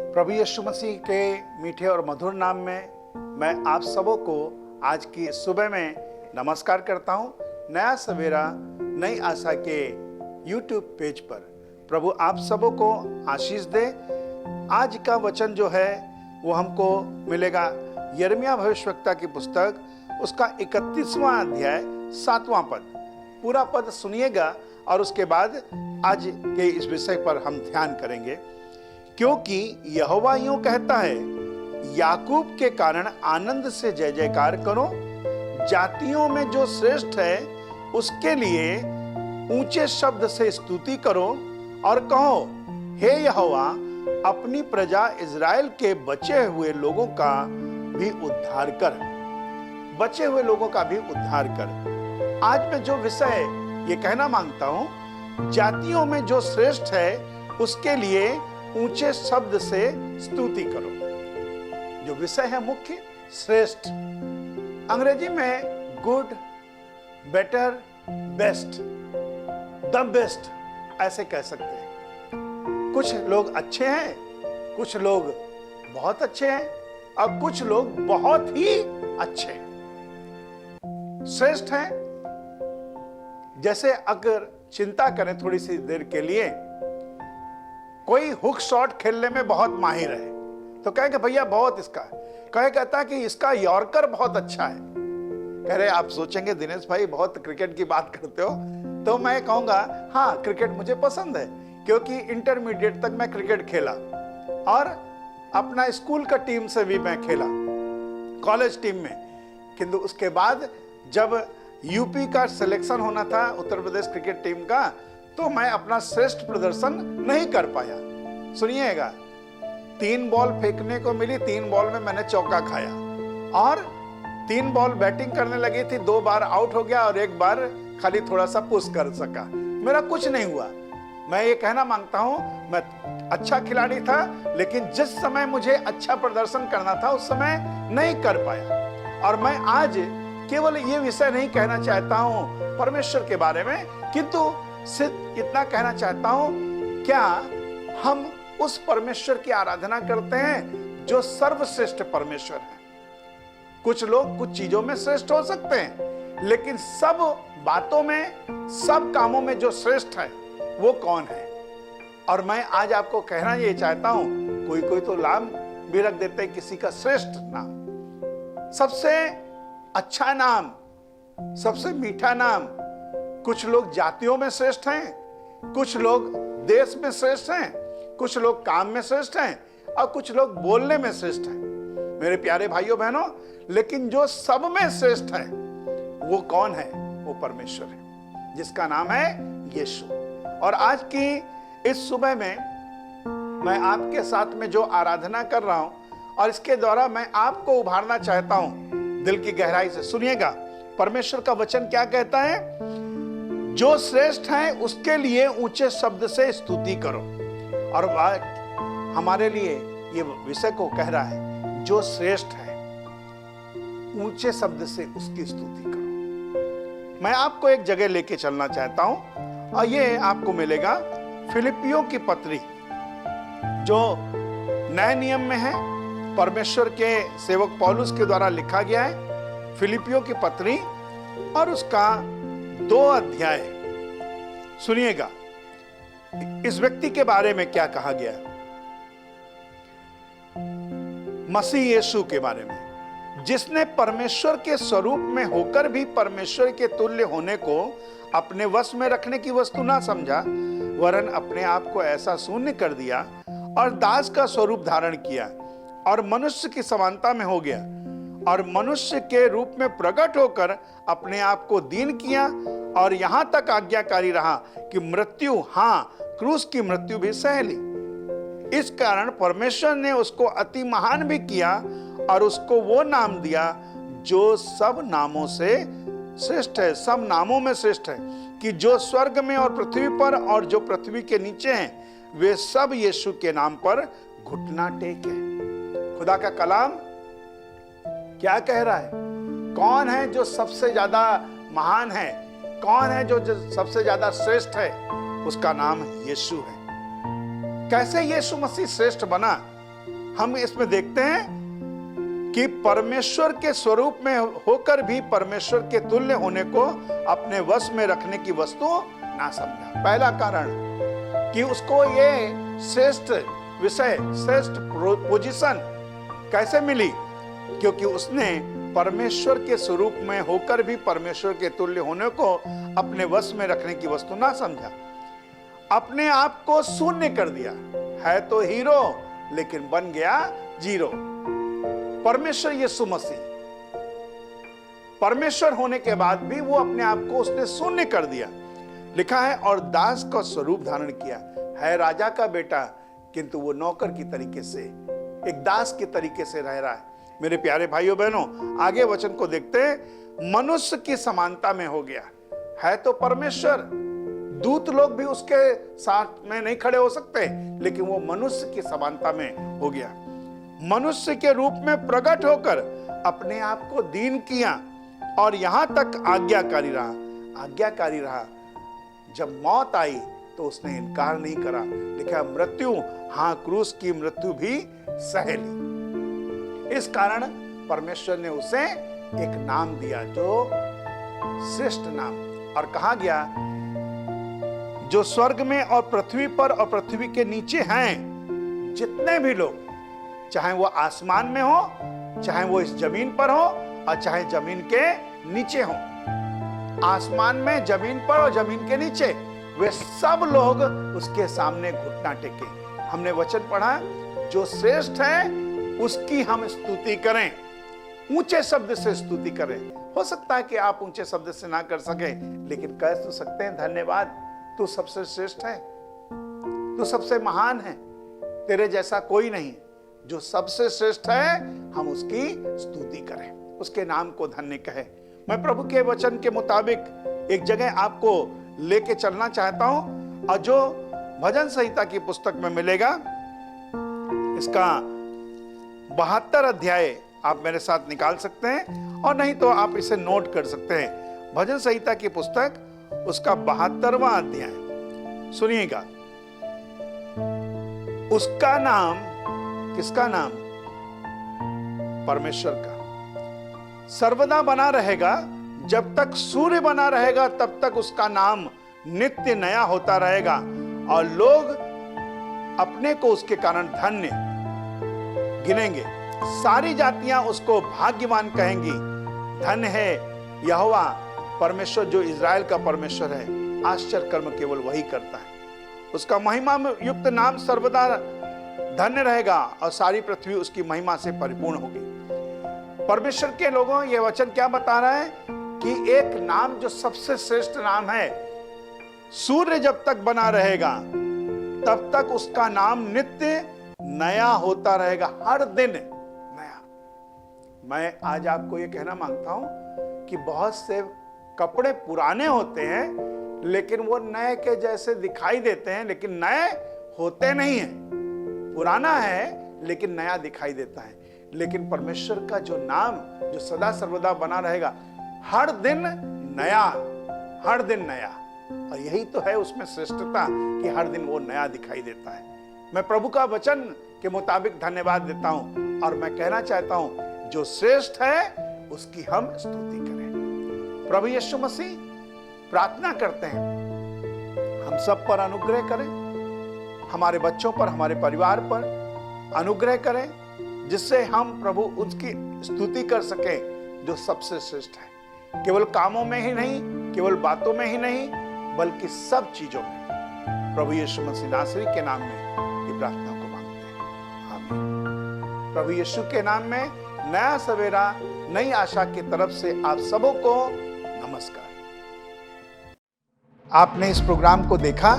प्रभु यीशु मसीह के मीठे और मधुर नाम में मैं आप सबों को आज की सुबह में नमस्कार करता हूं। नया सवेरा नई आशा के YouTube पेज पर प्रभु आप सबों को आशीष दे। आज का वचन जो है वो हमको मिलेगा यिर्मयाह भविष्यवक्ता की पुस्तक, उसका 31वां अध्याय 7वां पद। पूरा पद सुनिएगा और उसके बाद आज के इस विषय पर हम ध्यान करेंगे। क्योंकि यहोवा यूं कहता है, याकूब के कारण आनंद से जय जयकार करो, जातियों में जो श्रेष्ठ है उसके लिए ऊंचे शब्द से स्तुति करो और कहो, हे यहोवा अपनी प्रजा इज़राइल के बचे हुए लोगों का भी उद्धार कर, बचे हुए लोगों का भी उद्धार कर। आज मैं जो विषय ये कहना मांगता हूं, जातियों में जो श्रेष्ठ है उसके लिए ऊंचे शब्द से स्तुति करो। जो विषय है मुख्य, श्रेष्ठ। अंग्रेजी में good, better, best, the best ऐसे कह सकते हैं। कुछ लोग अच्छे हैं, कुछ लोग बहुत अच्छे हैं और कुछ लोग बहुत ही अच्छे हैं। श्रेष्ठ हैं। जैसे अगर चिंता करें थोड़ी सी देर के लिए, कोई हुक शॉट खेलने में बहुत माहिर है तो कहेंगे भैया बहुत इसका है, कहता है कि इसका यॉर्कर बहुत अच्छा है। कह रहे आप सोचेंगे दिनेश भाई बहुत क्रिकेट की बात करते हो, तो मैं कहूंगा हाँ क्रिकेट मुझे पसंद है, क्योंकि इंटरमीडिएट तक मैं क्रिकेट खेला और अपना स्कूल का टीम से भी मैं खेला, कॉलेज टीम में। किंतु उसके बाद जब यूपी का सिलेक्शन होना था, उत्तर प्रदेश क्रिकेट टीम का, तो मैं अपना श्रेष्ठ प्रदर्शन नहीं कर पाया। सुनिएगा, 3 बॉल फेंकने को मिली, 3 बॉल में मैंने चौका खाया और 3 बॉल बैटिंग करने लगी थी, 2 बार आउट हो गया और 1 बार खाली थोड़ा सा पुश कर सका। मेरा कुछ नहीं हुआ। मैं ये कहना मांगता हूं, मैं अच्छा खिलाड़ी था, लेकिन जिस समय मुझे अच्छा प्रदर्शन करना था उस समय नहीं कर पाया। और मैं आज केवल ये विषय नहीं कहना चाहता हूं परमेश्वर के बारे में, किंतु सिर्फ इतना कहना चाहता हूं, क्या हम उस परमेश्वर की आराधना करते हैं जो सर्वश्रेष्ठ परमेश्वर है। कुछ लोग कुछ चीजों में श्रेष्ठ हो सकते हैं, लेकिन सब बातों में, सब कामों में जो श्रेष्ठ है वो कौन है? और मैं आज आपको कहना ये चाहता हूं, कोई तो नाम भी रख देते हैं किसी का श्रेष्ठ नाम, सबसे अच्छा नाम, सबसे मीठा नाम। कुछ लोग जातियों में श्रेष्ठ हैं, कुछ लोग देश में श्रेष्ठ हैं, कुछ लोग काम में श्रेष्ठ हैं और कुछ लोग बोलने में श्रेष्ठ हैं। मेरे प्यारे भाइयों बहनों, लेकिन जो सब में श्रेष्ठ है वो कौन है? वो परमेश्वर है, जिसका नाम है यीशु। और आज की इस सुबह में मैं आपके साथ में जो आराधना कर रहा हूं और इसके द्वारा मैं आपको उभारना चाहता हूं दिल की गहराई से। सुनिएगा, परमेश्वर का वचन क्या कहता है? जो श्रेष्ठ है उसके लिए ऊंचे शब्द से स्तुति करो। और हमारे लिए ये विषय को कह रहा है, जो श्रेष्ठ है ऊंचे शब्द से उसकी स्तुति करो। मैं आपको एक जगह लेके चलना चाहता हूं और ये आपको मिलेगा फिलिपियों की पत्री, जो नए नियम में है, परमेश्वर के सेवक पौलुस के द्वारा लिखा गया है। फिलिपियों की पत्री और उसका 2 अध्याय। सुनिएगा इस व्यक्ति के बारे में क्या कहा गया है, मसीह यीशु के बारे में, जिसने परमेश्वर के स्वरूप में होकर भी परमेश्वर के तुल्य होने को अपने वश में रखने की वस्तु ना समझा, वरन अपने आप को ऐसा शून्य कर दिया और दास का स्वरूप धारण किया और मनुष्य की समानता में हो गया और मनुष्य के रूप में प्रकट होकर अपने आप को दीन किया और यहां तक आज्ञाकारी रहा कि मृत्यु, हाँ, क्रूस की मृत्यु भी सह ली। इस कारण परमेश्वर ने उसको अति महान भी किया और उसको वो नाम दिया जो सब नामों से श्रेष्ठ है, सब नामों में श्रेष्ठ है, कि जो स्वर्ग में और पृथ्वी पर और जो पृथ्वी के नीचे हैं वे सब यीशु के नाम पर घुटना टेके। खुदा का कलाम क्या कह रहा है? कौन है जो सबसे ज्यादा महान है? कौन है जो सबसे ज्यादा श्रेष्ठ है? उसका नाम यीशु है। कैसे यीशु मसीह श्रेष्ठ बना? हम इसमें देखते हैं कि परमेश्वर के स्वरूप में होकर भी परमेश्वर के तुल्य होने को अपने वश में रखने की वस्तु ना समझा। पहला कारण कि उसको ये श्रेष्ठ विषय, श्रेष्ठ पोजीशन कैसे मिली? क्योंकि उसने परमेश्वर के स्वरूप में होकर भी परमेश्वर के तुल्य होने को अपने वश में रखने की वस्तु ना समझा। अपने आप को शून्य कर दिया। है तो हीरो लेकिन बन गया जीरो। परमेश्वर यीशु मसीह परमेश्वर होने के बाद भी वो अपने आप को उसने शून्य कर दिया। लिखा है और दास का स्वरूप धारण किया। है राजा का बेटा किंतु वो नौकर की तरीके से, एक दास के तरीके से रह रहा है। मेरे प्यारे भाइयों बहनों, आगे वचन को देखते हैं। मनुष्य की समानता में हो गया। है तो परमेश्वर, दूत लोग भी उसके साथ में नहीं खड़े हो सकते, लेकिन वो मनुष्य की समानता में हो गया। मनुष्य के रूप में प्रकट होकर अपने आप को दीन किया और यहां तक आज्ञाकारी रहा। आज्ञाकारी रहा। जब मौत आई तो उसने इनकार नहीं करा। लिखा मृत्यु, हाँ, क्रूस की मृत्यु भी सह ली। इस कारण परमेश्वर ने उसे एक नाम दिया जो श्रेष्ठ नाम। और कहा गया जो स्वर्ग में और पृथ्वी पर और पृथ्वी के नीचे हैं जितने भी लोग, चाहे वो आसमान में हो, चाहे वो इस जमीन पर हो और चाहे जमीन के नीचे हो, आसमान में, जमीन पर और जमीन के नीचे, वे सब लोग उसके सामने घुटना टेके। हमने वचन पढ़ा, जो श्रेष्ठ है उसकी हम स्तुति करें, ऊंचे शब्द से स्तुति करें। हो सकता है कि आप ऊंचे शब्द से ना कर सके, लेकिन कह तो सकते हैं धन्यवाद, तू सबसे श्रेष्ठ है, तू सबसे महान है, तेरे जैसा कोई नहीं। जो सबसे श्रेष्ठ है हम उसकी स्तुति करें, उसके नाम को धन्य कहें। मैं प्रभु के वचन के मुताबिक एक जगह आपको लेके चलना चाहता हूं और जो भजन संहिता की पुस्तक में मिलेगा, इसका 72 अध्याय आप मेरे साथ निकाल सकते हैं और नहीं तो आप इसे नोट कर सकते हैं। भजन संहिता की पुस्तक उसका 72वां अध्याय सुनिएगा। उसका नाम, किसका नाम? परमेश्वर का सर्वदा बना रहेगा। जब तक सूर्य बना रहेगा तब तक उसका नाम नित्य नया होता रहेगा और लोग अपने को उसके कारण धन्य गिनेंगे। सारी जातियां उसको भाग्यवान कहेंगी। धन्य है यहोवा परमेश्वर जो इज़राइल का परमेश्वर है, आश्चर्य कर्म केवल वही करता है। उसका महिमा युक्त नाम सर्वदा धन्य रहेगा और सारी पृथ्वी उसकी महिमा से परिपूर्ण होगी। परमेश्वर के लोगों, यह वचन क्या बता रहा है कि एक नाम जो सबसे श्रेष्ठ नाम है, सूर्य जब तक बना रहेगा तब तक उसका नाम नित्य नया होता रहेगा, हर दिन नया। मैं आज आपको यह कहना मांगता हूं कि बहुत से कपड़े पुराने होते हैं लेकिन वो नए के जैसे दिखाई देते हैं, लेकिन नए होते नहीं हैं। पुराना है लेकिन नया दिखाई देता है। लेकिन परमेश्वर का जो नाम जो सदा सर्वदा बना रहेगा, हर दिन नया, हर दिन नया। और यही तो है उसमें श्रेष्ठता कि हर दिन वो नया दिखाई देता है। मैं प्रभु का वचन के मुताबिक धन्यवाद देता हूं और मैं कहना चाहता हूं जो श्रेष्ठ है उसकी हम स्तुति करें। प्रभु यीशु मसीह प्रार्थना करते हैं हम सब पर अनुग्रह करें, हमारे बच्चों पर, हमारे परिवार पर अनुग्रह करें, जिससे हम प्रभु उसकी स्तुति कर सकें जो सबसे श्रेष्ठ है। केवल कामों में ही नहीं, केवल बातों में ही नहीं बल्कि सब चीजों में। प्रभु यीशु मसीह नासरी के नाम में ये प्रार्थना को मांगते हैं, आमीन। प्रभु यीशु के नाम में नया सवेरा नई आशा की तरफ से आप सबों को नमस्कार। आपने इस प्रोग्राम को देखा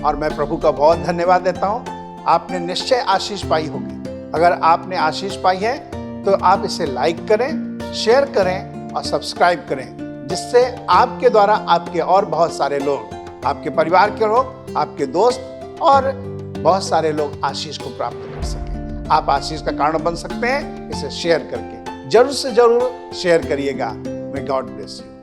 और मैं प्रभु का बहुत धन्यवाद देता हूं। आपने निश्चय आशीष पाई होगी। अगर आपने आशीष पाई है तो आप इसे लाइक करें, शेयर करें और सब्सक्राइब करें, जिससे आपके द्वारा आपके और बहुत सारे लोग, आपके परिवार के लोग, आपके दोस्त और बहुत सारे लोग आशीष को प्राप्त कर सकें। आप आशीष का कारण बन सकते हैं इसे शेयर करके। जरूर से जरूर शेयर करिएगा। May God bless you.